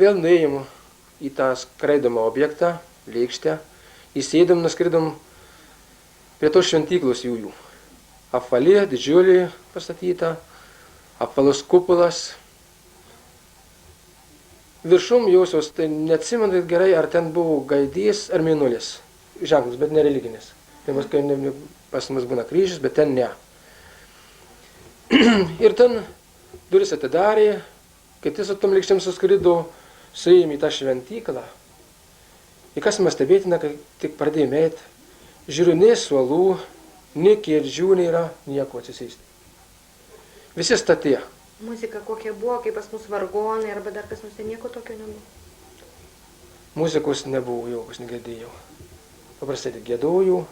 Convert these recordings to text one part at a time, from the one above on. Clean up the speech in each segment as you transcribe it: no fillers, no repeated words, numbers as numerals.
Vėl nuėjom į tą skraidomą objektą, lėkštę, įsėdom, nuskridom prie tos šventyklos jų. Apvali, didžiulė pastatyta, apvalus kupolas. Viršum josios, tai neatsimenu gerai, ar ten buvo gaidys ar mėnulis. Ženklas, bet nereliginis. Tai pas mus būna kryžius, bet ten ne. Ir ten duris atidarė, kiti su tom lėkštėm suskrido, suėjom į tą šventyklą. Ir kas man stebėtina, kai tik pradėjome eiti, žiūriu, nei suolų, nei kėdžių nėra, nieko atsisėsti. Visi statė. Muzika kokia buvo, kaip pas mus vargonai, arba dar kas nors, nieko tokio nebuvo? Muzikos nebuvo, jokios negirdėjau. Paprastai tik giedojau.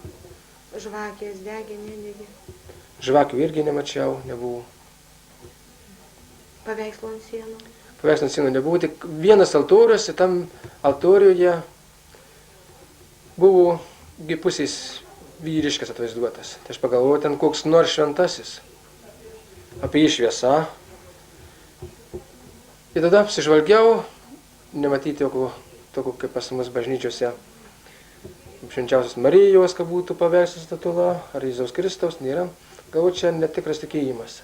Žvakės degė, nedegė. Žvakių irgi nemačiau, nebuvo. Paveikslo ant sienų? Paveikslo ant sienų nebuvo, tik vienas altorius, ir tam altoriuje buvo pusės vyriškas atvaizduotas. Tai aš pagalvojau, ten koks nors šventasis. Apie jį šviesa. Ir tada apsižvalgiau, nematyti tokio kaip pas mus bažnyčiose švenčiausios Marijos, kad būtų paveikslas statula, ar Jėzaus Kristaus, nėra. Galvoju, čia netikras tikėjimas.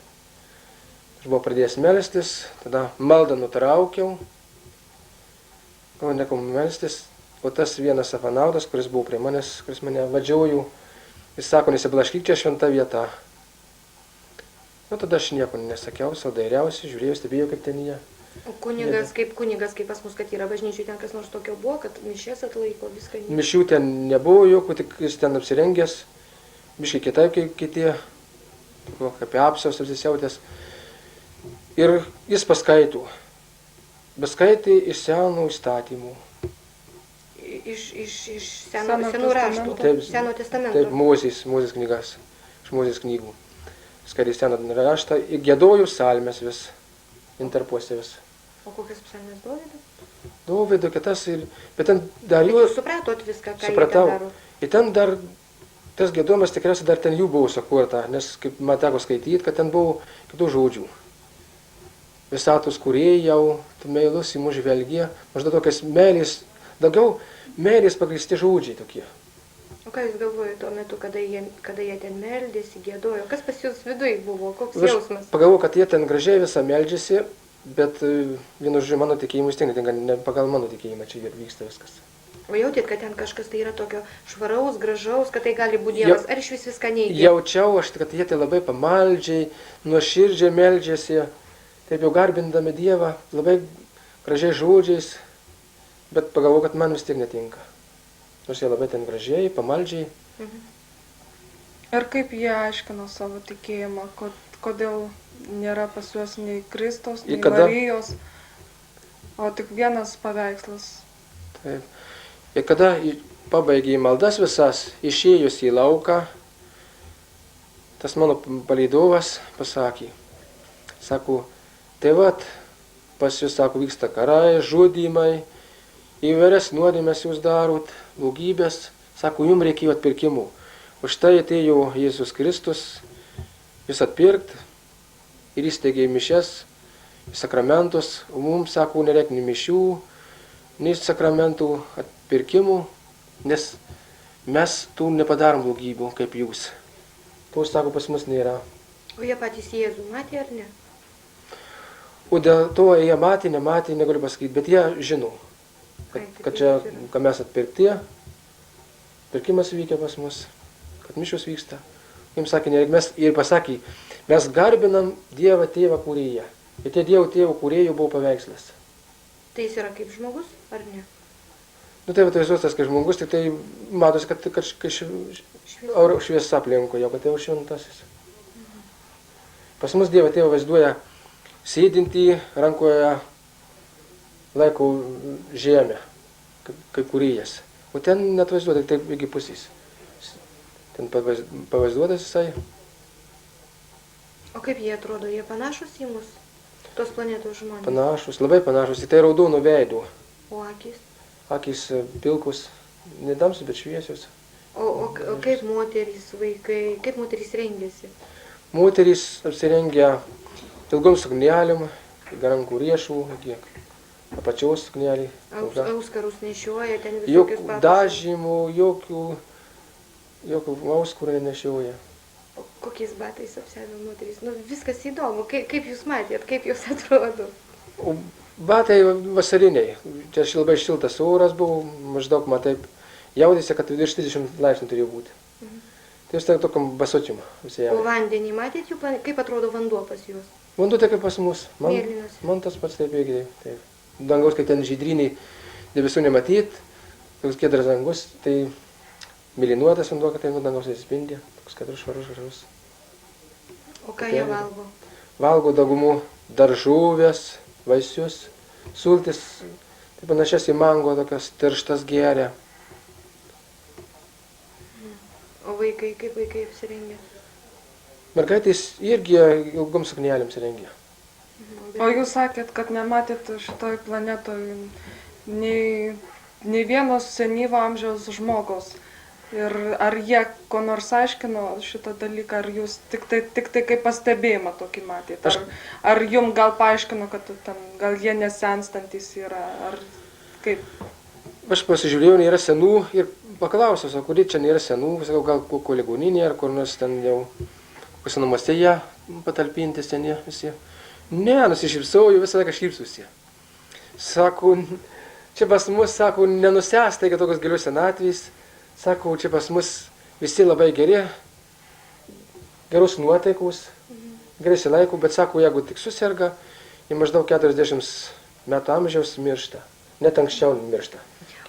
Aš buvau pradėjęs melstis, tada maldą nutraukiau. Galvoju, nekom melstis. O tas vienas savanaudas, kuris buvo prie manęs, kuris mane vadžiojo, jis sako, nesiblaškyk, čia šventa vieta. Nu, tada aš nieko nesakiau, savo dairiausi, žiūrėjau, stebėjau, kaip ten jie. O kunigas, kaip pas mus, kad yra bažnyčių, ten kas nors tokio buvo, kad mišias atlaiko viską? Mišių ten nebuvo jokių, tik jis ten apsirengęs, biškai kitaip kaip kiti, kaip apsiaus apsisiautęs. Ir jis paskaito. Beskaitė iš senų įstatymų. Iš senų raštų, Seno testamento. Taip, Mozės knygas, iš Mozės knygų. Skaitė seną raštą, giedoju salmes vis, interpuose vis. O kokias psalmes Dovydo? Dovydo, kitas ir... Bet ten dar jų... Bet jūs supratot viską, ką supratau. Jie ten daro? Ir ten dar, tas giedojimas tikriausiai dar ten jų buvo sukurta, nes kaip man teko skaityti, kad ten buvo kitų žodžių. Visatos kūrėjau, tu meilus į mus žvelgė, maždaug tokias meilės, daugiau meilės pagrįsti žodžiai tokie. O ką jūs galvojate tuo metu, kada jie ten meldėsi, giedojo? Kas pas jūs viduj buvo? Koks jausmas? Pagalvoju, kad jie ten gražiai visą meldžiasi, bet vienu žodžiu mano tikėjimus tinka, ne pagal mano tikėjimą čia vyksta viskas. O jautėt, kad ten kažkas tai yra tokio švaraus, gražaus, kad tai gali būti Dievas, ar iš vis viską neigia? Jaučiau aš, kad jie tai labai pamaldžiai, nuoširdžiai meldžiasi, taip jau garbindami Dievą, labai gražiai žodžiais, bet pagalvoju, kad man vis tiek netinka. Nors jie labai ten gražiai, pamaldžiai. Ir kaip jie aiškino savo tikėjimą, kodėl nėra pas juos nei Kristaus, nei Marijos, o tik vienas paveikslas. Taip. Ir kada pabaigė maldas visas, išėjus į lauką, tas mano palydovas pasakė, sako, tai vat, pas jūs, sako, vyksta karai, žudymai, įvairias nuodėmes jūs darot, blogybės, sako, jums reikėjo atpirkimų. Už tai atėjo Jėzus Kristus, jūs atpirkt ir įsteigė mišias, sakramentus, o mums, sako, nereikia nei mišių, nei sakramentų atpirkimų, nes mes tų nepadarom blogybių kaip jūs. To, sako, pas mus nėra. O jie patys Jėzų matė ar ne? O dėl to jie matė, nematė, negaliu pasakyti, bet jie žino, kad čia, kad mes atpirkti, pirkimas vykia pas mus, kad mišios vyksta. Jums sakė, mes ir pasakė, mes garbinam Dievą Tėvą Kūrėją. Ir tie Dievo Tėvo Kūrėjų buvo paveikslas. Tai jis yra kaip žmogus, ar ne? Nu tai vaizduotas kaip žmogus, tik tai matosi, kad šviesa aplinkoje, kad tai jau šventasis. Pas mus Dievą Tėvą vaizduoja sėdintį rankoje laiko žemę, kaip kūrėjas. O ten net vaizduota, taip iki pusės. Ten pavaizduotas jisai. O kaip jie atrodo, jie panašus į mus, tos planetos žmonės? Panašus, labai panašus, tai raudonų veidų. O akis? Akis pilkus, nedamsus, bet šviesios. O kaip moterys, vaikai, kaip moterys rengiasi? Moterys apsirengia ilgom suknelėm, iki rankų riešų, iki apačiaus suknelį. Auskarus nešioja, ten visokius Jokių batus. dažymų, jokių auskarų nenešioja. O kokiais batais apsiavė moterys? Nu, viskas įdomu. Kaip jūs matėt, kaip jūs atrodo? O batai vasariniai. Čia labai šiltas oras buvo, maždaug matai, jaudėsi, kad virš 30 laipsnių turėjo būti. Tai jūs tokiam basočiam O apsijavę. vandenį matėt jų, kaip atrodo vanduo pas juos? Vanduo tai kaip pas mus. Mėlynas. Man tas pats taip irgi. Taip. Dangaus, kai ten žydriniai debesų nematyt, toks giedras dangus, tai mėlynuotas vanduo, kad tai nuo dangaus atsispindi, toks kadrus švarus. O ką jie valgo? Valgo daugumų daržovės, vaisius, sultis, tai panašias į mango, tokias tirštas geria. O vaikai, kaip vaikai apsirengia? Mergaitės irgi ilgom suknelėm rengia. O jūs sakėt, kad nematėt šitoj planetoj nei vienos senyvo amžiaus žmogaus. Ir ar jie ko nors aiškino šitą dalyką, ar jūs tik tai kaip pastebėjimą tokį matėt? Ar jum gal paaiškino, kad ten, gal jie nesenstantis yra, ar kaip? Aš pasižiūrėjau, nėra senų ir paklausiau, sakau, kur čia nėra senų, sakau, gal kokio ligoninė, ar kur nors ten jau kokiuose namuose jie patalpinti seni visi. Ne, nusišypsauju, visą laiką šypsusi. Sako, čia pas mus, sako, nenusęsta, kad tokios gilios senatvės. Sako, čia pas mus visi labai geri, geros nuotaikos, gerai silaiko, bet sako, jeigu tik susirga, jie maždaug 40 metų amžiaus miršta. Net anksčiau miršta.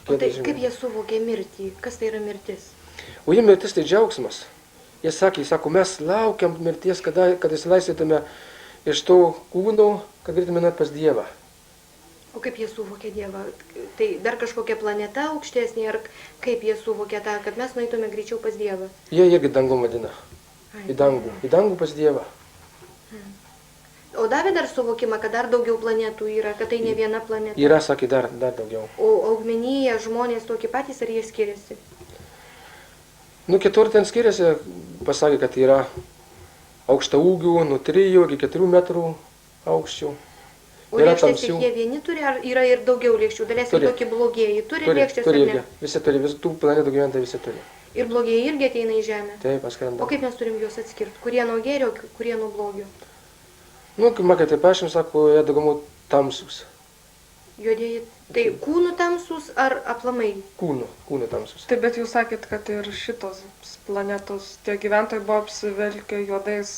O tai kaip jie suvokė mirtį? Kas tai yra mirtis? O jie mirtis tai džiaugsmas. Jie sakė, sako, mes laukiam mirties, kad įsilaisvytume iš to kūno, kad galėtume nueit pas Dievą. O kaip jie suvokė Dievą? Tai dar kažkokia planeta aukštesnė, ar kaip jie suvokė tą, kad mes nueitume greičiau pas Dievą? Jie irgi dangų vadina. Į dangų pas Dievą. O davė dar suvokimą, kad dar daugiau planetų yra, kad tai ne viena planeta? Yra, sakė, dar daugiau. O augmenyje žmonės tokie patys, ar jie skiriasi? Nu, kitur ten skiriasi, pasakė, kad yra aukšta ūgių, nuo 3 iki 4 metrų aukščių. O lėkštės tik jie vieni turi, ar yra ir daugiau lėkščių? Dalesim tokie blogieji. Turi lėkštės ar ne? Visi turi, tų planetų gyventojai visi turi. Ir blogieji irgi ateina į Žemę? Taip, paskrenda. O kaip mes turim juos atskirti? Kurie nuo gėrio, kurie nuo blogio? Nu, kaip makai, taip aš jums sako, jie daugumų tamsus. Juodieji, tai kūnų tamsus ar aplamai? Kūnų tamsus. Taip, bet jūs sakėt, kad ir šitos planetos, tie gyventojai buvo apsivelkę juodais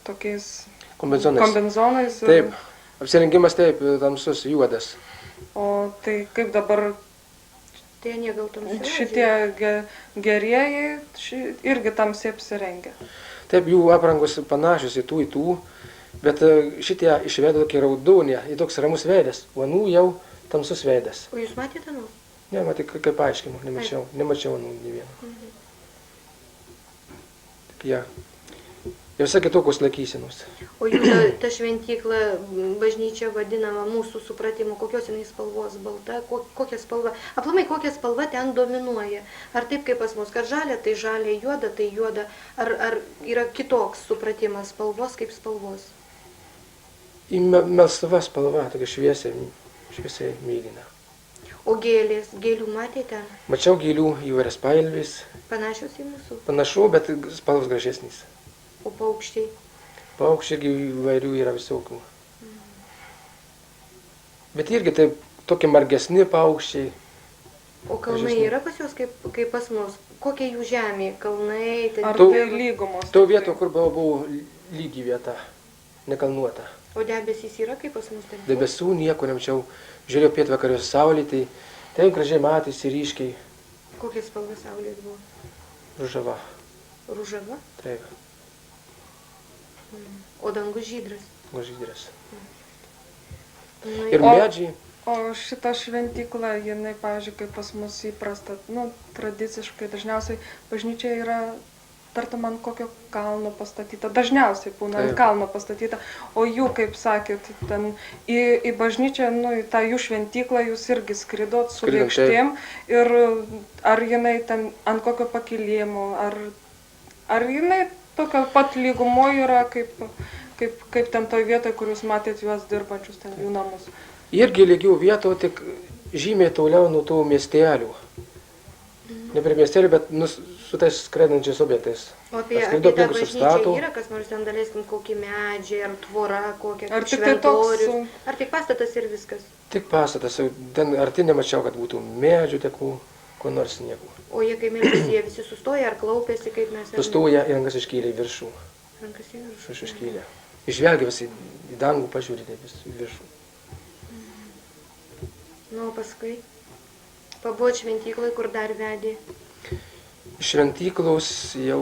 tokiais kombinzonais. Taip, apsirengimas taip, tamsus, juodas. O tai kaip dabar Tai ne gal tamsiai? šitie gerieji irgi tamsiai apsirengia? Taip, jų aprangos panašios į tų, bet šitie išveido tokį raudonį, į toks ramus veidas, o anų jau tamsus veidas. O jūs matėte anų? Ne, matai, kaip paaiškinu, nemačiau anų nei vieno. Tik jie visai kitokios laikysenos. O jų ta šventykla, bažnyčia vadinama mūsų supratimu, kokios jinai spalvos, balta, kokia spalva, aplamai kokia spalva ten dominuoja. Ar taip kaip pas mus, kad žalia, tai žalia, juoda, tai juoda, ar yra kitoks supratimas spalvos kaip spalvos? Į melsva spalva, tokia šviesiai mėlyna. O gėlės, gėlių matėte? Mačiau gėlių įvairias spalvės. Panašios į mūsų? Panašu, bet spalvos gražesnės. O paukščiai? Paukščiai irgi įvairių yra visokių. Bet irgi taip, tokie margesni paukščiai. O kalnai yra pas juos kaip pas mus? Kokia jų žemė? Kalnai? Ar tai lygumos? To vieto, kur buvo lygi vieta, nekalnuota. O debesys yra kaip pas mus? Debesų nieko nemačiau. Žiūrėjau pietvakarios saulį, tai taip gražiai matėsi ryškiai. Kokia spalva saulės buvo? Ružava. Ružava? Taip. O dangus žydras? Žydras. Nu, Ir medžiai. O šita šventykla, jinai, pavyzdžiui, kaip pas mus įprasta, tradiciškai dažniausiai bažnyčia yra tartum ant kokio kalno pastatyta, dažniausiai būna ant kalno pastatyta, o jų, kaip sakėt, ten į bažnyčią, į tą jų šventyklą jūs irgi skridot su lėkštėm ir ar jinai ten ant kokio pakilimo, ar jinai tokio pat lygumo yra, kaip ten toj vietoje, kur jūs matėt juos dirbančius, ten jų namus. Irgi lygių vietų, tik žymiai toliau nuo tų miestelių. Ne prie miestelių, bet su tais skraidančiais objektais. O apie Atskrido tą aplinkui bažnyčią substatų. yra kas nors ten daleiskim kokį medžiai, ar tvora, kokia, Ar kaip tik tai toks šventorius, ar tik pastatas ir viskas. Tik pastatas, jau ten arti nemačiau, kad būtų medžių, tekų, ko nors nieko. O jie kai meldžiasi, jie visi sustoja ar klaupėsi, kaip mes... Sustoja ir rankas iškėlė į viršų. Rankas į viršų. Iškėlė. Išvelgia visi į dangų, pažiūrė taip vis į viršų. Nu, o paskui pabuvot šventyklai, kur dar vedė. Iš šventyklos jau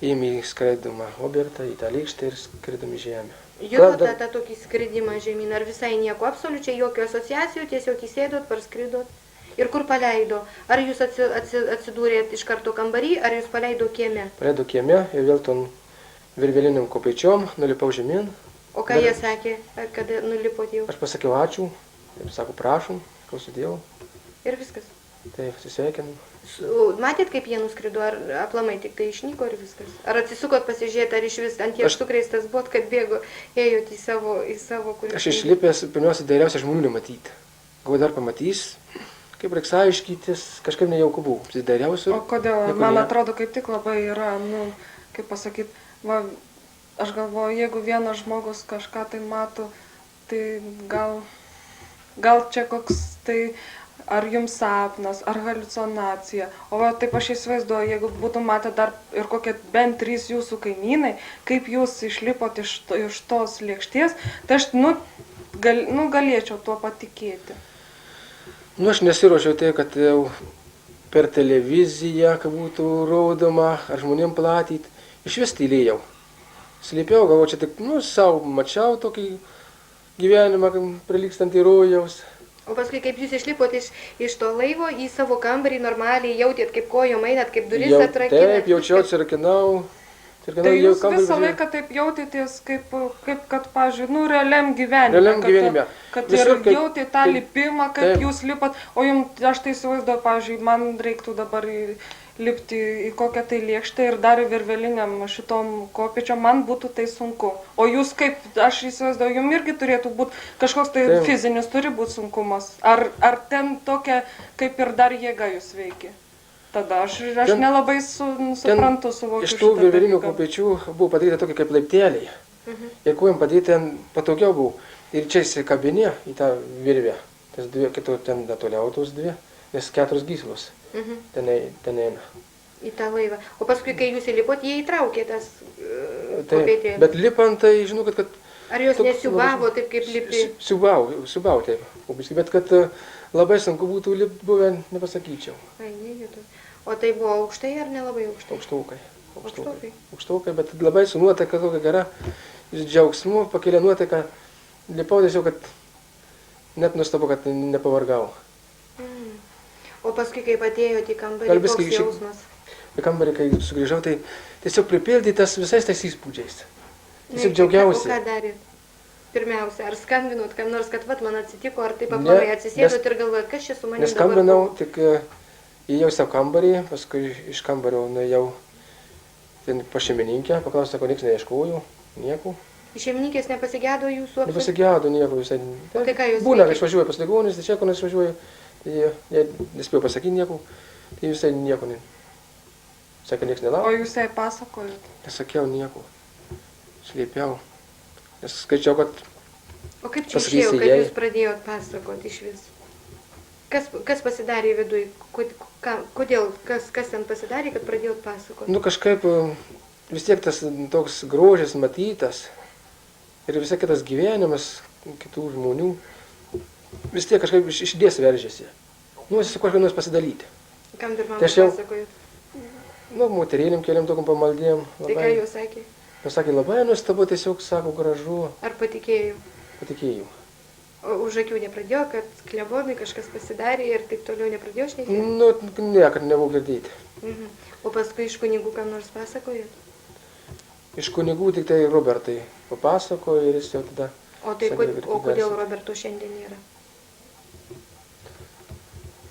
ėmė į skraidumą objektą, į tą lėkštę ir skridom į žemę. Jutot tą tokį skridimą žemyn, ar visai nieko, absoliučiai jokių asociacijų, tiesiog įsėdot, parskridot. Ir kur paleido? Ar jūs atsidūrėt iš karto kambarį, ar jūs paleido kieme? Paleido kieme ir vėl tom virveliniam kopėčiom nulipau žemyn. O ką jie sakė, kada nulipot jau? Aš pasakiau ačiū, taip sako prašom, klausydėjau, Ir viskas. taip susveikinau. Matėt, kaip jie nuskrido, ar aplamai tik tai išnyko ir viskas? Ar atsisukot pasižiūrėti, ar iš vis ant tiek sukreistas buvot, kad bėgo, ėjot į savo kur... Aš išlipęs, pirmiausia, dairiausia žmonių nematyti. Gal dar pamatys, kaip reiks aiškytis, kažkaip nejauku buvo. Dairiausiu. O kodėl? Man atrodo, kaip tik labai yra, nu, kaip pasakyt, va, aš galvoju, jeigu vienas žmogus kažką tai mato, tai gal čia koks tai, ar jums sapnas, ar haliucinacija. O va, taip aš įsivaizduoju, jeigu būtų matę dar ir kokie bent 3 jūsų kaimynai, kaip jūs išlipot iš tos lėkštės, tai aš, galėčiau tuo patikėti. Nu, aš nesiruošiau tai, kad jau per televiziją, kad būtų rodoma, ar žmonėm platyti. Iš vis tylėjau. Slėpiau, galvoju, čia tik, savo mačiau tokį gyvenimą, prilykstantį rojaus. O paskui, kaip jūs išlipot iš to laivo į savo kambarį, normaliai jautėt, kaip kojom einat, kaip duris atrakinat. Taip, jaučiau, atsirakinau. Tai jūs visą laiką taip jautėtės, kaip kad, pavyzdžiui, realiam gyvenime. Realiam gyvenime. Kad Visur, ir jautėte tą lipimą, kaip taip. Jūs lipat, o jums, aš tai įsivaizduoju, pavyzdžiui, man reiktų dabar lipti į kokią tai lėkštę ir dar virveliniam šitom kopėčiom, man būtų tai sunku. O jūs kaip, aš įsivaizduoju, jums irgi turėtų būti kažkoks tai taip. fizinis turi būti sunkumas. Ar ten tokia, kaip ir dar jėga jūs veikia? Tada aš nelabai suprantu, suvokiu iš šitą tų virvelinių dalyką. kopėčių buvo padaryta tokia kaip laipteliai. Ir kojom padėti ten patogiau buvo. Ir čia įsikabinė į tą virvę. Tas dvi, kitur ten toliau tos dvi, nes 4 gyslos. Ten eina. Į tą laivą. O paskui, kai jūs įlipot, jie įtraukė tas kopėtėlį. Bet lipant, tai žinau, kad... Ar jos nesiubavo taip, kaip lipi? Siubau taip. Bet kad labai sunku būtų lipti buvę, nepasakyčiau. Ai, nejutu. O tai buvo aukštai ar nelabai aukštai? Aukštaukai, bet labai su nuotaika tokia gera. Iš džiaugsmų pakėlė nuotaiką. Lipau tiesiog, kad net nustabu, kad nepavargau. O paskui, kai atėjote į kambarį, koks jausmas? Į kambarį, kai sugrįžau, tai tiesiog pripildytas visais tais įspūdžiais. Tiesiog džiaugiausi. O ką darėt? Pirmiausia, ar skambinot kam nors, kad man atsitiko, ar taip aplamai atsisėdot ir galvojat, kas čia su manim dabar? Neskambinau, tik įėjau į savo kambarį, paskui iš kambario nuėjau pas šeimininkę, paklausė, ko nieks neieškojau, nieko. Šeimininkės nepasigėdo jūsų? Nepasigėdo nieko visai. O tai ką jūs būna, veikėt? kai išvažiuoju pas ligonis, tai čia, kur išvažiuoju, tai jie nespėjo pasakyti nieko, tai visai nieko ne. Sakė, nieks nelaukia. O jūs jai pasakojot? Nesakiau nieko. Slėpiau. Nes skaičiau, kad... O kaip čia išėjo, kad jūs pradėjot pasakoti iš vis? Kas pasidarė viduj? Kodėl? Kas ten pasidarė, kad pradėjot pasakoti? Nu kažkaip vis tiek tas toks grožis matytas ir visai kitas gyvenimas kitų žmonių vis tiek kažkaip iš širdies veržėsi. Nu, su kažką nors pasidalyti. Kam dar Tai aš jau- pasakojot? Nu, moterėlim keliam tokiam pamaldėm. Tai ką jūs sakė? Jis sakė, labai nuostabu, tiesiog sako, gražu. Ar patikėjau? Patikėjau. O už akių nepradėjo, kad klebonai kažkas pasidarė ir taip toliau nepradėjo šnekėti? Nu, niekad nebuvau girdėti. O paskui iš kunigų kam nors pasakojot? Iš kunigų tik tai Robertai papasakojo ir jis jau tada... O tai sakė, kad kodėl garsiai. Roberto šiandien nėra?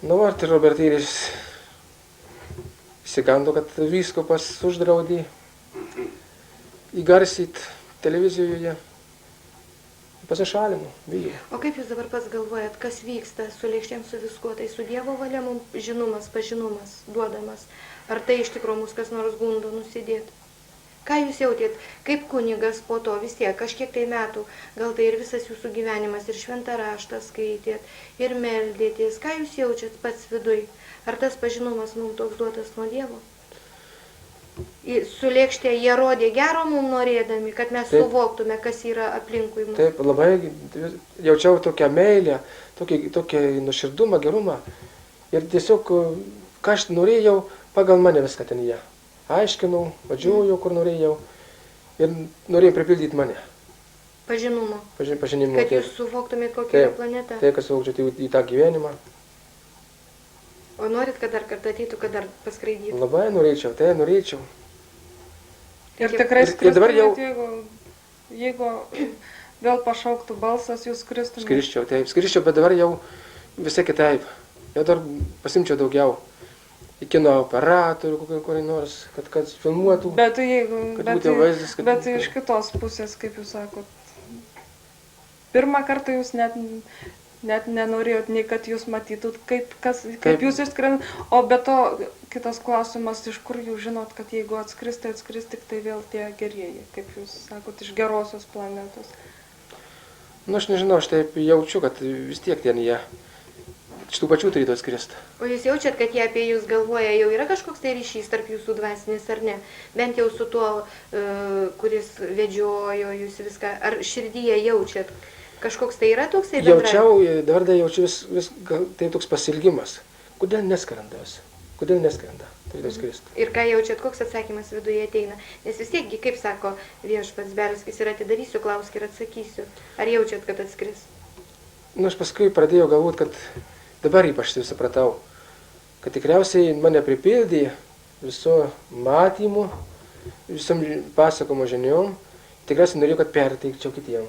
Nu, ar tai Robertėlis įsigando, kad vyskupas uždraudė įgarsyt televizijoje. pasišalinu, bijau. O kaip jūs dabar pats galvojat, kas vyksta su lėkštėm, su viskuo, tai su Dievo valia mums žinomas, pažinumas, duodamas? Ar tai iš tikrųjų mus kas nors gundo nusidėti? Ką jūs jautėt, kaip kunigas po to vis tiek, kažkiek tai metų, gal tai ir visas jūsų gyvenimas, ir šventą raštą skaitėt, ir meldėtės, ką jūs jaučiat pats viduj? Ar tas pažinumas mums toks duotas nuo Dievo? Su lėkštė jie rodė gero mums norėdami, kad mes Taip. suvoktume, kas yra aplinkui mus. Taip, labai jaučiau tokią meilę, tokį nuoširdumą, gerumą. Ir tiesiog, ką aš norėjau, pagal mane viską ten jie. Aiškinau, vadžiojau, kur norėjau. Ir norėjau pripildyti mane. Pažinumo. Pažinimo. Kad jūs suvoktumėt, kokia yra planeta. Tai, kad suvokčiau į tą gyvenimą. O norit, kad dar kartą ateitų, kad dar paskraidytų? Labai norėčiau, tai norėčiau. Ir tikrai Ir dabar jau- skristumėt, jeigu vėl pašauktų balsas, jūs skristumėt. Skriščiau, taip, skriščiau, bet dabar jau visai kitaip. Jau dar pasimčiau daugiau. Į kino operatorių, kokį nors, kad filmuotų. Bet jeigu, Kad būtų vaizdas, kad- bet iš kitos pusės, kaip jūs sakot, pirmą kartą jūs net nenorėjot, nei kad jūs matytut, kaip jūs išskrendate, o be to kitas klausimas, iš kur jūs žinot, kad jeigu atskris, tai atskris tik tai vėl tie gerieji, kaip jūs sakot, iš gerosios planetos. Nu, aš nežinau, aš taip jaučiu, kad vis tiek ten jie iš tų pačių turėtų atskristi. O jūs jaučiat, kad jie apie jūs galvoja, jau yra kažkoks tai ryšys tarp jūsų dvasinis ar ne? Bent jau su tuo, kuris vedžiojo jūs viską. Ar širdyje jaučiat? Kažkoks tai yra toksai bendravimas? Jaučiau, dabar dar jaučiu tai toks pasilgimas. Kodėl neskrenda jos? Kodėl neskrenda? Turėtų skristi. Ir ką jaučiat, koks atsakymas viduje ateina? Nes vis tiek, kaip sako viešpats Belskis, ir atidarysiu, klausk ir atsakysiu. Ar jaučiat, kad atskris? Nu, aš paskui pradėjau galvoti, kad dabar ypač tai supratau, kad tikriausiai mane pripildė viso matymu, visom pasakomo žiniom, tikriausiai norėjau, kad perteikčiau kitiem.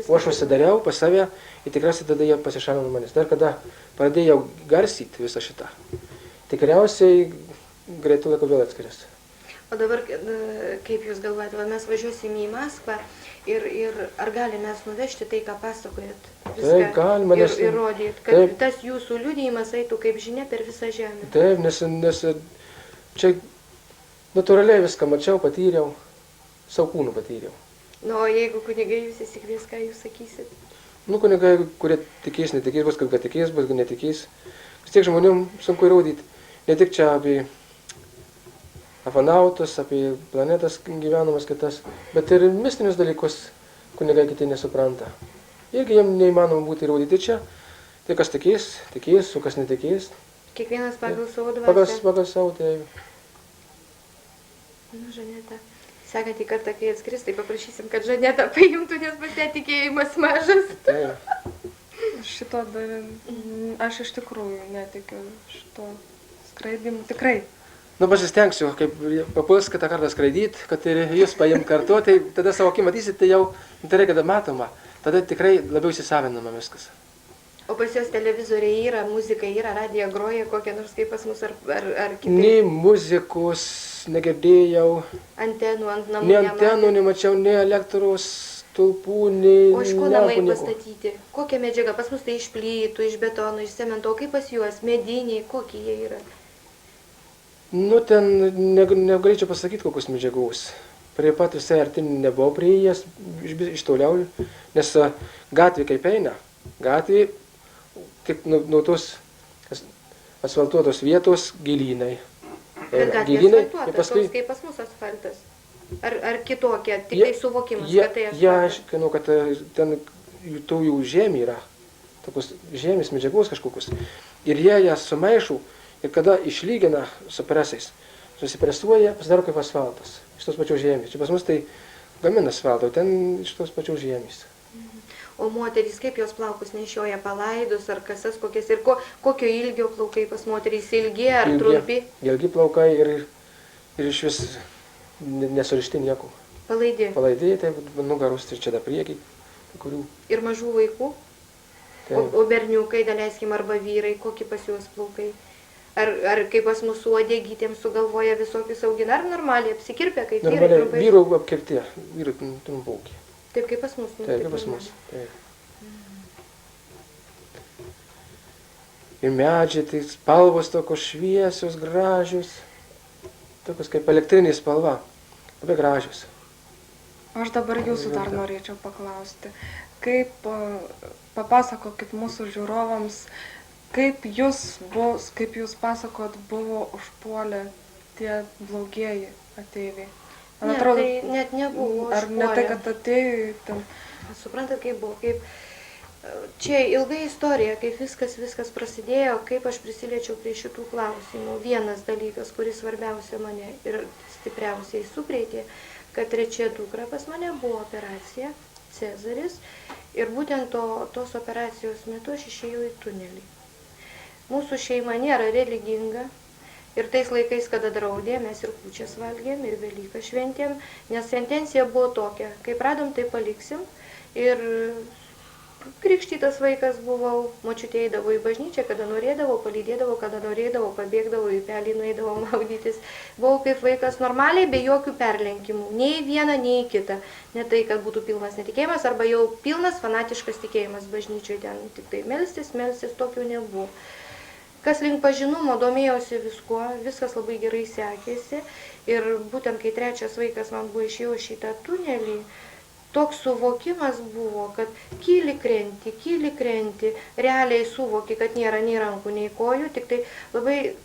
O aš užsidariau pas save ir tikriausiai tada jie pasišalino manęs. Dar kada pradėjau garsyti visą šitą, tikriausiai greitų laikų vėl atskris. O dabar, kaip jūs galvojate, va, mes važiuosime į Maskvą ir ar galime mes nuvežti tai, ką pasakojat? Taip, galima, nes... Ir rodyt, kad taip, tas jūsų liudijimas eitų kaip žinia per visą žemę. taip, nes čia natūraliai viską mačiau, patyriau, savo kūnų patyriau. Nu, o jeigu kunigai jūs įsikvies, ką jūs sakysit? Nu, kunigai, kurie tikės, netikės, bus, kad tikės, bus, kad netikės. Vis tiek žmonėm sunku įrodyti. Ne tik čia apie afanautus, apie planetas gyvenamas kitas, bet ir mistinius dalykus kunigai kiti nesupranta. Irgi jiems neįmanoma būti įrodyti čia. Tai kas tikės, tikės, o kas netikės. Kiekvienas pagal savo dvasią. Pagal savo, tai... Nu, Žaneta, sekantį kartą, kai atskris, tai paprašysim, kad Žaneta paimtų, nes pas ją tikėjimas mažas. tai Šito dar, aš iš tikrųjų netikiu šito skraidimu, tikrai. Nu, pasistengsiu, kaip papuls kitą kartą skraidyti, kad ir jūs paim kartu, tai tada savo akį matysit, tai jau tai kada matoma, tada tikrai labiau įsisavinama viskas. O pas jos televizoriai yra, muzika yra, radija groja, kokia nors kaip pas mus ar kitaip. Nei muzikos negirdėjau, Antenų ant namų nei antenų nematėt? nemačiau, nei elektros stulpų, nei... O iš ko namai nieko. pastatyti? Kokia medžiaga? Pas mus tai iš plytų, iš betono, iš cemento, o kaip pas juos? Mediniai, kokie jie yra? Nu, ten negalėčiau pasakyti, kokius medžiagos. Prie pat visai arti nebuvau prieėjęs, iš toliau, nes gatvė kaip eina, gatvė tik nuo tos asfaltuotos vietos gilynai. Bet gatvė Gilynai, asfaltuota, ir paskui... toks kaip pas mus asfaltas. Ar kitokia, tik tai suvokimas, kad tai Jie asfaltas. aiškino, kad ten tų jų žemė yra, tokios žemės medžiagos kažkokius. Ir jie jas sumaišo ir kada išlygina su presais, susipresuoja, pasidaro kaip asfaltas. Iš tos pačios žemės. Čia pas mus tai gamina asfaltą, o ten iš tos pačios žemės. O moterys, kaip jos plaukus nešioja, palaidus ar kasas kokias ir kokio ilgio plaukai pas moterys, ilgi ar trumpi? Ilgi plaukai ir iš vis nesurišti nieko. Palaidi. Palaidėjai, tai nugarus ir čia da priekiai, kurių. Ir mažų vaikų? Tai, O berniukai, daleiskim, arba vyrai, kokie pas juos plaukai? Ar kaip pas mūsų uodegytėm sugalvoja visokius augina, ar normaliai apsikirpia, kaip vyrai normaliai, trumpai? vyrų apkirti, vyrų trumpaukiai. Taip kaip pas mus. Nu, Taip, kaip pas mus. Taip. Ir medžiai, tai spalvos tokios šviesios, gražios. Tokios kaip elektrinė spalva. Labai gražios. Aš dabar jūsų dar norėčiau paklausti. Kaip, papasakokit mūsų žiūrovams, kaip jūs pasakot, buvo užpuolę tie blogieji ateiviai? Man Ne, atrodo, tai net nebuvo ar ne tai, užpuolę. kad atėjo ten... Suprantat, kaip buvo, čia ilga istorija, kaip viskas prasidėjo, kaip aš prisiliečiau prie šitų klausimų. Vienas dalykas, kuris svarbiausia mane ir stipriausiai sukrėtė, kad trečia dukra pas mane buvo operacija, Cezaris, ir būtent tos operacijos metu aš išėjau į tunelį. Mūsų šeima nėra religinga. Ir tais laikais, kada draudė, mes ir kūčias valgėm, ir Velyką šventėm, nes sentencija buvo tokia, kaip radom, tai paliksim. Ir krikštytas vaikas buvau, močiutė eidavo į bažnyčią, kada norėdavo, palydėdavo, kada norėdavo, pabėgdavo, į pelį nueidavo maudytis. Buvau kaip vaikas normaliai, be jokių perlenkimų, nei į vieną, nei į kitą. Ne tai, kad būtų pilnas netikėjimas, arba jau pilnas fanatiškas tikėjimas bažnyčioje, ten tik tai melstis, tokio nebuvo. Kas link pažinumo, domėjausi viskuo, viskas labai gerai sekėsi. Ir būtent kai trečias vaikas man buvo išėjau šitą tunelį, toks suvokimas buvo, kad kyli krenti, realiai suvoki, kad nėra nei rankų, nei kojų, tik tai labai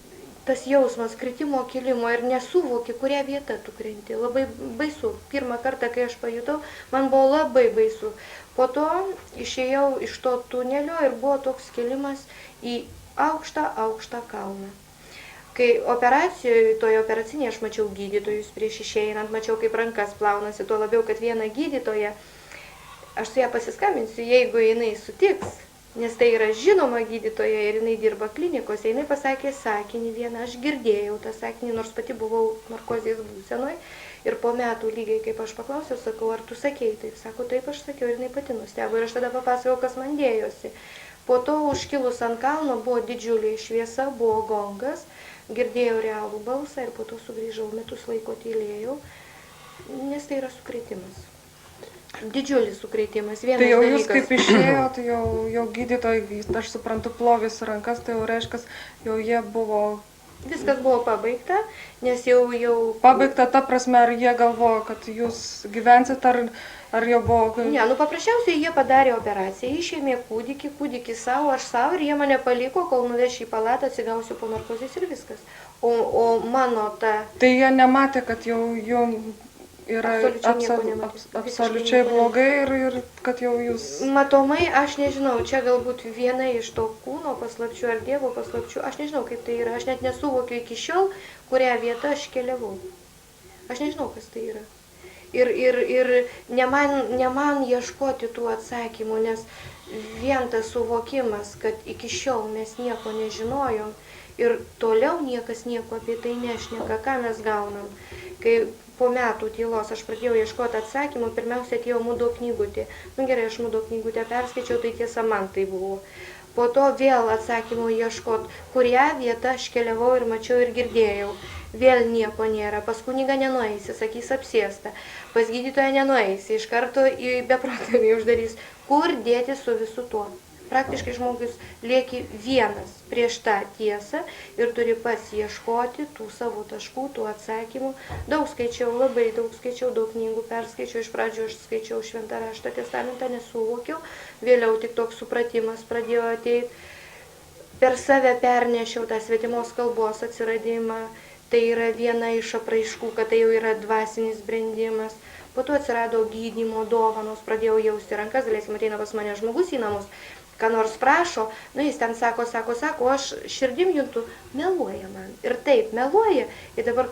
tas jausmas kritimo, kilimo ir nesuvoki, kurią vietą tu krenti. Labai baisu. Pirmą kartą, kai aš pajutau, man buvo labai baisu. Po to išėjau iš to tunelio ir buvo toks kilimas į aukštą kalną. Kai toje operacinėje aš mačiau gydytojus prieš išeinant, mačiau kaip rankas plaunasi, tuo labiau, kad viena gydytoja, aš su ją pasiskambinsiu, jeigu jinai sutiks, nes tai yra žinoma gydytoja ir jinai dirba klinikose, jinai pasakė sakinį vieną, aš girdėjau tą sakinį, nors pati buvau narkozės būsenoj, ir po metų lygiai kaip aš paklausiau, sakau, ar tu sakei taip, sako, taip aš sakiau, ir jinai pati nustebo, ir aš tada papasakau, kas man dėjosi. Po to užkilus ant kalno buvo didžiulė šviesa, buvo gongas, girdėjau realų balsą ir po to sugrįžau, metus laiko tylėjau, nes tai yra sukrėtimas. Didžiulis sukrėtimas, vienas Tai jau dalykas. jūs kaip išėjo, tai jau gydytojai, aš suprantu, plovės rankas, tai jau reiškia, jau jie buvo... Viskas buvo pabaigta, nes jau... Pabaigta ta prasme, ar jie galvojo, kad jūs gyvensit, ar jau buvo... Ne, paprasčiausiai jie padarė operaciją, išėmė kūdikį savo, aš savo, ir jie mane paliko, kol nuveš į palatą, atsigausiu po narkozės ir viskas. O mano ta... Tai jie nematė, kad jau yra absoliučiai blogai ir kad jau jūs... Matomai, aš nežinau, čia galbūt viena iš to kūno paslapčių ar Dievo paslapčių, aš nežinau, kaip tai yra, aš net nesuvokiu iki šiol, kurią vietą aš keliavau. Aš nežinau, kas tai yra. Ir ne man ieškoti tų atsakymų, nes vien tas suvokimas, kad iki šiol mes nieko nežinojom ir toliau niekas nieko apie tai nešneka, ką mes gaunam. Kai po metų tylos aš pradėjau ieškoti atsakymų, pirmiausia atėjo Mudo knygutė. Gerai, aš Mudo knygutę perskaičiau, tai tiesa man tai buvo. Po to vėl atsakymų ieškot, kurią vietą aš keliavau ir mačiau ir girdėjau. Vėl nieko nėra, pas kunigą nenueisi, sakys apsėsta, pas gydytoją nenueisi, iš karto į beprotnamį uždarys. Kur dėti su visu tuo? Praktiškai žmogus lieki vienas prieš tą tiesą ir turi pats ieškoti tų savo taškų, tų atsakymų. Daug skaičiau, labai daug skaičiau, daug knygų perskaičiau. Iš pradžių aš skaičiau Šventą raštą, testamentą, nesuvokiau. Vėliau tik toks supratimas pradėjo ateiti. Per save pernešiau tą svetimos kalbos atsiradimą. Tai yra viena iš apraiškų, kad tai jau yra dvasinis brendimas. Po to atsirado gydymo dovanos, pradėjau jausti rankas, galėsim ateina pas mane žmogus į namus, ką nors prašo, jis ten sako, aš širdim juntu, meluoja man. Ir taip, meluoja, ir dabar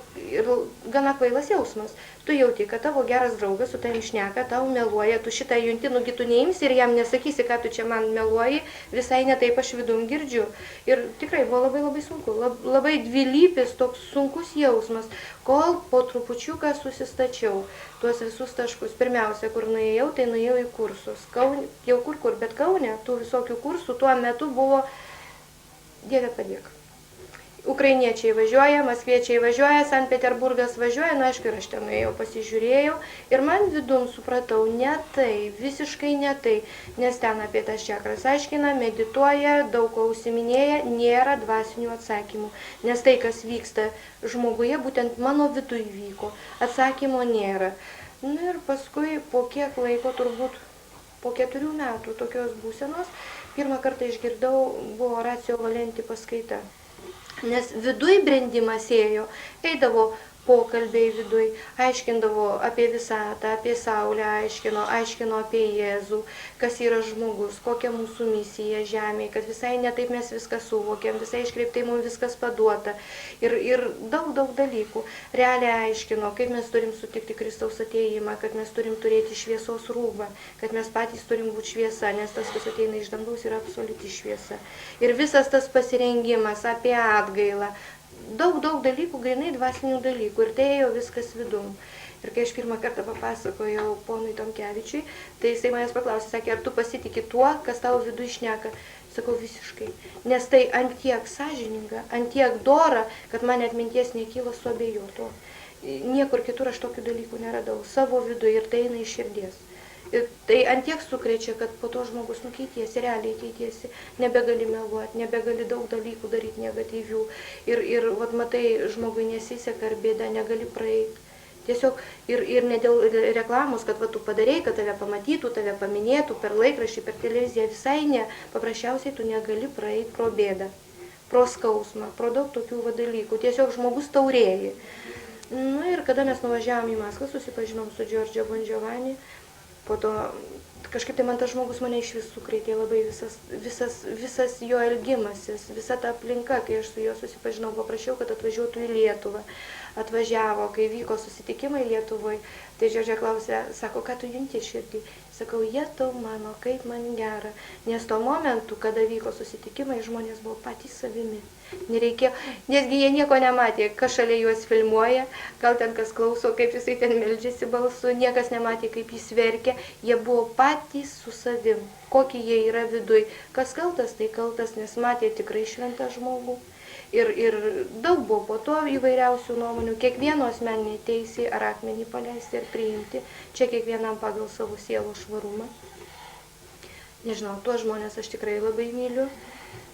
gana kvailas jausmas. Tu jauti, kad tavo geras draugas su tavim šneka, tau meluoja, tu šitą junti, nugi tu neimsi ir jam nesakysi, ką tu čia man meluoji, visai ne taip aš vidum girdžiu. Ir tikrai buvo labai labai sunku, labai dvilypis toks sunkus jausmas, kol po trupučiuką susistačiau tuos visus taškus. Pirmiausia, kur nuėjau, tai nuėjau į kursus. Jau kur, bet Kaune tų visokių kursų tuo metu buvo, Dieve padėk. Ukrainiečiai važiuoja, maskviečiai važiuoja, Sankt Peterburgas važiuoja, na aišku, ir aš ten nuėjau, pasižiūrėjau ir man vidum supratau, ne tai, visiškai ne tai, nes ten apie tas čakras aiškina, medituoja, daug ko užsiminėja, nėra dvasinių atsakymų, nes tai, kas vyksta žmoguje, būtent mano viduje vyko, atsakymo nėra. Na ir paskui po kiek laiko, turbūt po 4 metų tokios būsenos, pirmą kartą išgirdau, buvo Horacio Valenti paskaita. Nes viduj brendimas ėjo, eidavo pokalbiai viduj, aiškindavo apie visatą, apie Saulę, aiškino apie Jėzų, kas yra žmogus, kokia mūsų misija žemėje, kad visai netaip mes viską suvokiam, visai iškreiptai mums viskas paduota. Ir daug dalykų. Realiai aiškino, kaip mes turim sutikti Kristaus atėjimą, kad mes turim turėti šviesos rūbą, kad mes patys turim būti šviesa, nes tas, kas ateina iš dangaus, yra absoliuti šviesa. Ir visas tas pasirengimas apie atgailą, daug dalykų, grinai dvasinių dalykų, ir tai ėjo viskas vidum. Ir kai aš pirmą kartą papasakojau ponui Tomkevičiui, tai jisai manęs paklausė, sakė, ar tu pasitiki tuo, kas tavo viduje šneka? Sakau, visiškai. Nes tai antiek sąžininga, antiek dora, kad man net minties nekyla suabejoto. Niekur kitur aš tokių dalykų neradau. Savo viduje ir tai eina iš širdies. Ir tai antiek sukrečia, kad po to žmogus nukeitiesi, realiai keitiesi, nebegali meluoti, nebegali daug dalykų daryti negatyvių. Ir vat, matai, žmogui nesiseka ar bėda, negali praeiti. Tiesiog ir ne dėl reklamos, kad va, tu padarei, kad tave pamatytų, tave paminėtų per laikraštį, per televiziją, visai ne. Paprasčiausiai tu negali praeiti pro bėdą, pro skausmą, pro daug tokių va, dalykų. Tiesiog žmogus taurėji. Na ir kada mes nuvažiavom į Maskvą, susipažinom su Giorgio Bon Giovanni. Po to kažkaip tai man tas žmogus mane iš vis sukrėtė labai visas jo elgimasis, visa ta aplinka, kai aš su juo susipažinau, paprašiau, kad atvažiuotų į Lietuvą. Atvažiavo, kai vyko susitikimai Lietuvoje, tai Giorgio klausė, sako, ką tu junti širdį? Sakau, Jetau mano, kaip man gera, nes tuo momentu, kada vyko susitikimai, žmonės buvo patys savimi. Nereikėjo, nesgi jie nieko nematė, kas šalia juos filmuoja, gal ten kas klauso, kaip jisai ten meldžiasi balsu, niekas nematė, kaip jis verkia, jie buvo patys su savim, kokie jie yra viduj. Kas kaltas, tai kaltas, nes matė tikrai šventą žmogų. Ir daug buvo po to įvairiausių nuomonių, kiekvieno asmeninė teisė ar akmenį paleisti ar priimti, čia kiekvienam pagal savo sielos švarumą. Nežinau, tuos žmonės aš tikrai labai myliu.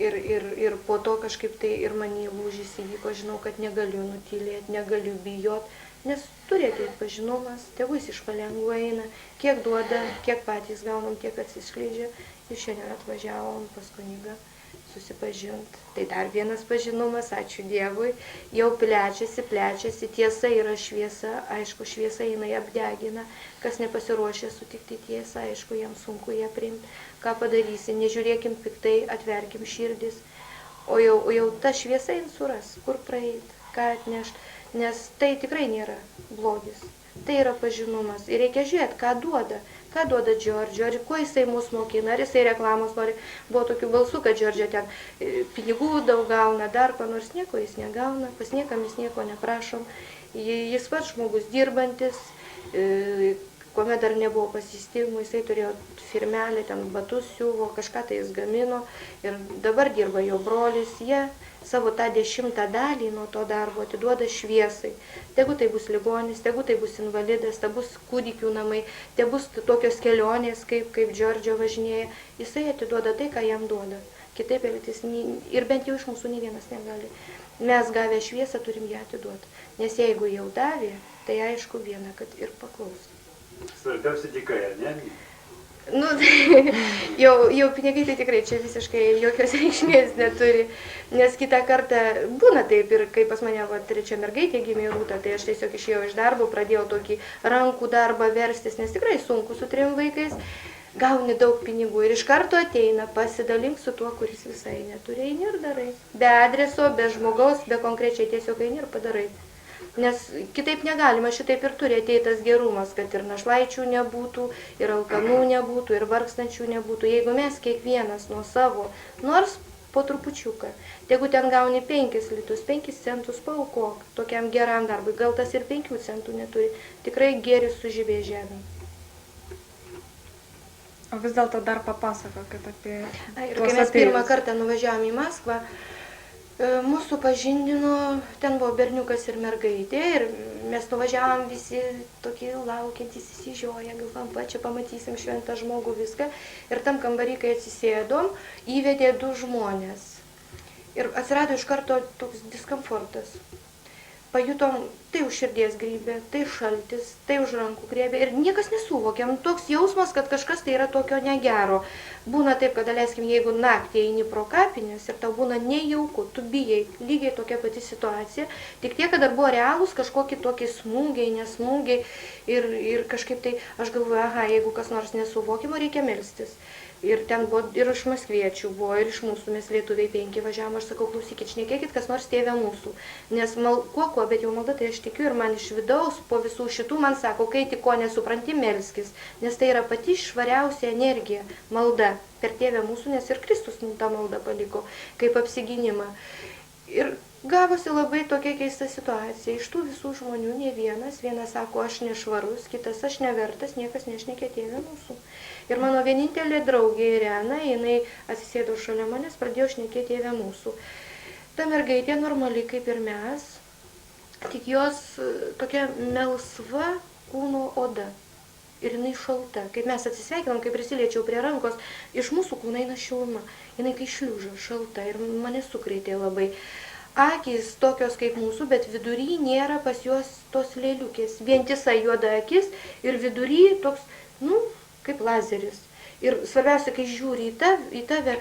Ir po to kažkaip tai ir many lūžis įvyko, žinau, kad negaliu nutylėti, negaliu bijot, nes turi ateit pažinumas, tegu jis iš palengvo eina, kiek duoda, kiek patys gaunam, kiek atsiskleidžia. Ir šiandien atvažiavom pas kunigą susipažint. Tai dar vienas pažinumas, ačiū Dievui, jau plečiasi, tiesa yra šviesa, aišku, šviesa jinai apdegina, kas nepasiruošė sutikti tiesą, aišku, jam sunku ją priimti. Ką padarysi, nežiūrėkim piktai, atverkim širdis, o jau ta šviesa jin suras, kur praeit, ką atnešt, nes tai tikrai nėra blogis, tai yra pažinumas ir reikia žiūrėti, ką duoda Giorgio, ar kuo jisai mus mokina, ar jisai reklamos nori. Buvo tokių balsų, kad Giorgio ten pinigų daug gauna, dar ko nors, nieko jis negauna, pas niekam jis nieko neprašom, jis pats žmogus dirbantis, kuomet dar nebuvo pasistimų, jisai turėjo firmelę, ten batus siuvo, kažką tai jis gamino ir dabar dirba jo brolis, jie savo tą 10 dalį nuo to darbo atiduoda šviesai. Tegu tai bus ligonis, tegu tai bus invalidas, te bus kūdikių namai, te bus tokios kelionės, kaip Giorgio važinėja, jisai atiduoda tai, ką jam duoda. Kitaip elgtis ir bent jau iš mūsų nei vienas negali. Mes gavę šviesą turim ją atiduoti, nes jeigu jau davė, tai aišku viena, kad ir paklaus. Svarbiausia dykai, ar ne? Nu, jau pinigai tai tikrai čia visiškai jokios reikšmės neturi, nes kitą kartą būna taip ir kai pas mane trečia mergaitė gimė Rūta, tai aš tiesiog išėjau iš darbo, pradėjau tokį rankų darbą verstis, nes tikrai sunku su 3 vaikais, gauni daug pinigų ir iš karto ateina, pasidalink su tuo, kuris visai neturi, eini ir darai. Be adreso, be žmogaus, be konkrečiai tiesiog eini ir padarai. Nes kitaip negalima, šitaip ir turi ateiti tas gerumas, kad ir našlaičių nebūtų, ir alkanų nebūtų, ir vargstančių nebūtų. Jeigu mes kiekvienas nuo savo, nors po trupučiuką, tegu ten gauni 5 litus, 5 centus paaukok tokiam geram darbui, gal tas ir 5 centų neturi, tikrai gėris sužibė žemė. O vis dėlto dar papasakokit apie... Ir kai mes pirmą kartą nuvažiavom į Maskvą, Mūsų pažindino, ten buvo berniukas ir mergaitė ir mes nuvažiavom visi tokie laukiantys, įsižioję, galvom, va, čia pamatysim šventą žmogų, viską. Ir tam kambarį, kai atsisėdom, įvedė 2 žmonės. Ir atsirado iš karto toks diskomfortas. Pajutom, tai už širdies grybė, tai šaltis, tai už rankų grėbė ir niekas nesuvokėm. Toks jausmas, kad kažkas tai yra tokio negero. Būna taip, kad, leiskim, jeigu naktį eini pro kapinės ir tau būna nejauku, tu bijai, lygiai tokia pati situacija, tik tiek, kad dar buvo realūs kažkokie tokie smūgiai, nesmūgiai ir kažkaip tai aš galvoju, aha, jeigu kas nors nesuvokimo, reikia melstis. Ir ten buvo ir iš maskviečių buvo, ir iš mūsų, mes lietuviai 5 važiavom, aš sakau, klausykit, šnekėkit, kas nors tėvė mūsų. Nes kuo, bet jau malda, tai aš tikiu ir man iš vidaus, po visų šitų man sako, kai tik ko nesupranti, melskis. Nes tai yra pati švariausia energija, malda per tėvę mūsų, nes ir Kristus mums tą maldą paliko, kaip apsigynimą. Ir gavosi labai tokia keista situacija. Iš tų visų žmonių ne vienas sako, aš nešvarus, kitas aš nevertas, niekas nešnekė tėvė mūsų. Ir mano vienintelė draugė Irena, jinai atsisėdo šalia manęs, pradėjo šnekėti tėvę mūsų. Ta mergaitė normali kaip ir mes, tik jos tokia melsva kūno oda. Ir jinai šalta. Kaip mes atsisveikinom, kai prisiliečiau prie rankos, iš mūsų kūno eina šiluma. Jinai kai šliuža, šalta ir mane sukrėtė labai. Akys tokios kaip mūsų, bet vidury nėra pas juos tos lėliukės. Vientisa juoda akis ir vidury toks, kaip lazeris. Ir svarbiausia, kai žiūri į tave,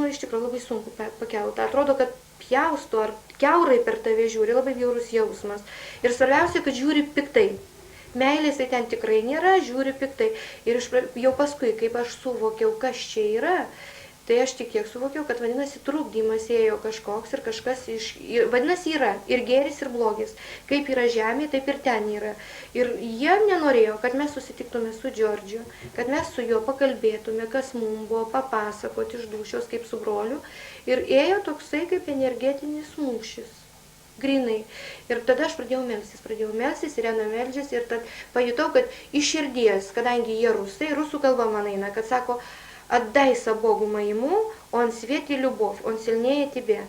iš tikrųjų labai sunku pakelti. Atrodo, kad pjausto ar kiaurai per tave žiūri, labai bjaurus jausmas. Ir svarbiausia, kad žiūri piktai. Meilės tai ten tikrai nėra, žiūri piktai. Ir jau paskui, kaip aš suvokiau, kas čia yra, tai aš tik tiek suvokiau, kad vadinasi trukdymas ėjo kažkoks ir kažkas vadinasi yra ir gėris ir blogis. Kaip yra žemė, taip ir ten yra. Ir jie nenorėjo, kad mes susitiktume su Džordžiu, kad mes su juo pakalbėtume, kas mums buvo papasakoti iš dūšios kaip su broliu. Ir ėjo toksai kaip energetinis mūšis. Grinai. Ir tada aš pradėjau melstis, Irena meldžiasi ir tad pajutau, kad iš širdies, kadangi jie rusai, rusų kalba man eina, kad sako, отдайся Богу моему, он свет и любовь, он сильнее тебя.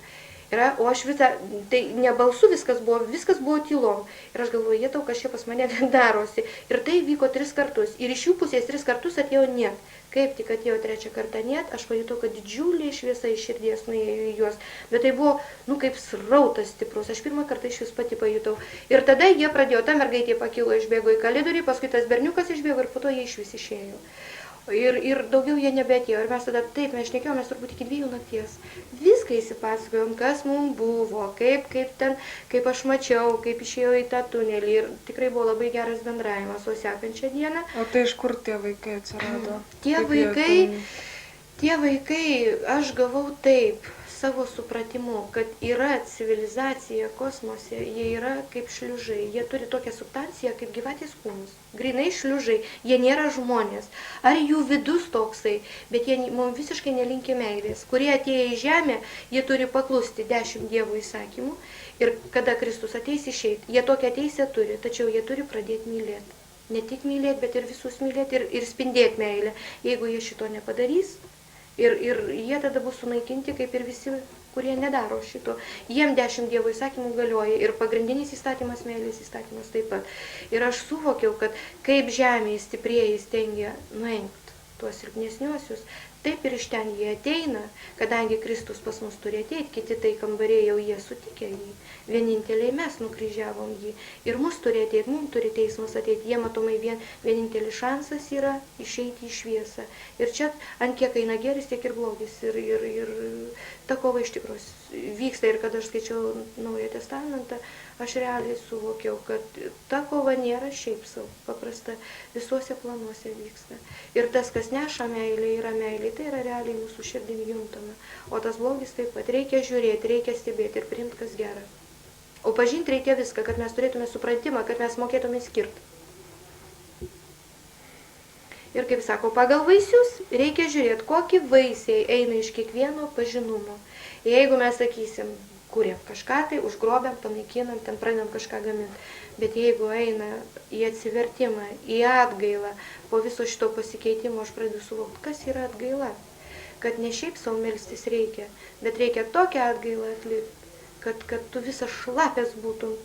O aš tai ne balsu viskas buvo tylom. Ir aš galvoju, jie tau kažkaip pas mane darosi. Ir tai vyko 3 kartus. Ir iš jų pusės 3 kartus atėjo net. Kaip tik atėjo 3 kartą net, aš pajutau, kad didžiulė šviesa iš širdies nuėjo į juos. Bet tai buvo, kaip srautas stiprus. Aš pirmą kartą iš vis pati pajutau. Ir tada jie pradėjo, ta mergaitė pakilo, išbėgo į kalidorių, paskui tas berniukas išbėgo ir po to jie iš vis išėjo. Ir daugiau jie nebeatėjo. Ir mes tada taip, mes šnekėjome turbūt iki 2 nakties. Viską įsipasakojom, kas mums buvo, kaip aš mačiau, kaip išėjau į tą tunelį. Ir tikrai buvo labai geras bendravimas, o sekančią dieną. O tai iš kur tie vaikai atsirado? Tie vaikai, aš gavau taip, savo supratimu, kad yra civilizacija kosmose, jie yra kaip šliužai, jie turi tokią substanciją kaip gyvatės kūnus. Grinai šliužai, jie nėra žmonės. Ar jų vidus toksai, bet jie mums visiškai nelinkia meilės. Kurie atėję į žemę, jie turi paklusti 10 Dievo įsakymų ir kada Kristus ateis išeiti, jie tokią teisę turi, tačiau jie turi pradėti mylėti. Ne tik mylėti, bet ir visus mylėti ir spindėti meilę. Jeigu jie šito nepadarys, ir jie tada bus sunaikinti, kaip ir visi, kurie nedaro šito. Jiem 10 Dievo įsakymų galioja ir pagrindinis įstatymas, meilės įstatymas taip pat. Ir aš suvokiau, kad kaip žemėje stiprieji stengia nuenkti tuos silpnesniuosius, taip ir iš ten jie ateina, kadangi Kristus pas mus turi ateiti, kiti tai kambariai jau jie sutikė jį. Vieninteliai mes nukryžiavom jį. Ir mus turi ateiti, mums turi teismas ateiti. Jie matomai vienintelis šansas yra išeiti į šviesą. Ir čia ant kiek eina geris, tiek ir blogis. Ir ta kova iš tikrųjų vyksta. Ir kada aš skaičiau Naują Testamentą, aš realiai suvokiau, kad ta kova nėra šiaip savo, paprasta, visuose planuose vyksta. Ir tas, kas neša meilė, yra meilė, tai yra realiai mūsų širdim juntama. O tas blogis taip pat. Reikia žiūrėti, reikia stebėti ir priimti, kas gera. O pažinti reikia viską, kad mes turėtume supratimą, kad mes mokėtume skirti. Ir kaip sako, pagal vaisius reikia žiūrėti, kokie vaisiai eina iš kiekvieno pažinumo. Jeigu mes sakysim, kuriam kažką, tai užgrobiam, panaikinam, ten pradedam kažką gaminti. Bet jeigu eina į atsivertimą, į atgailą, po viso šito pasikeitimo aš pradedu suvokti, kas yra atgaila. kad ne šiaip savo melstis reikia, bet reikia tokią atgailą atlikti, kad tu visas šlapės būtum.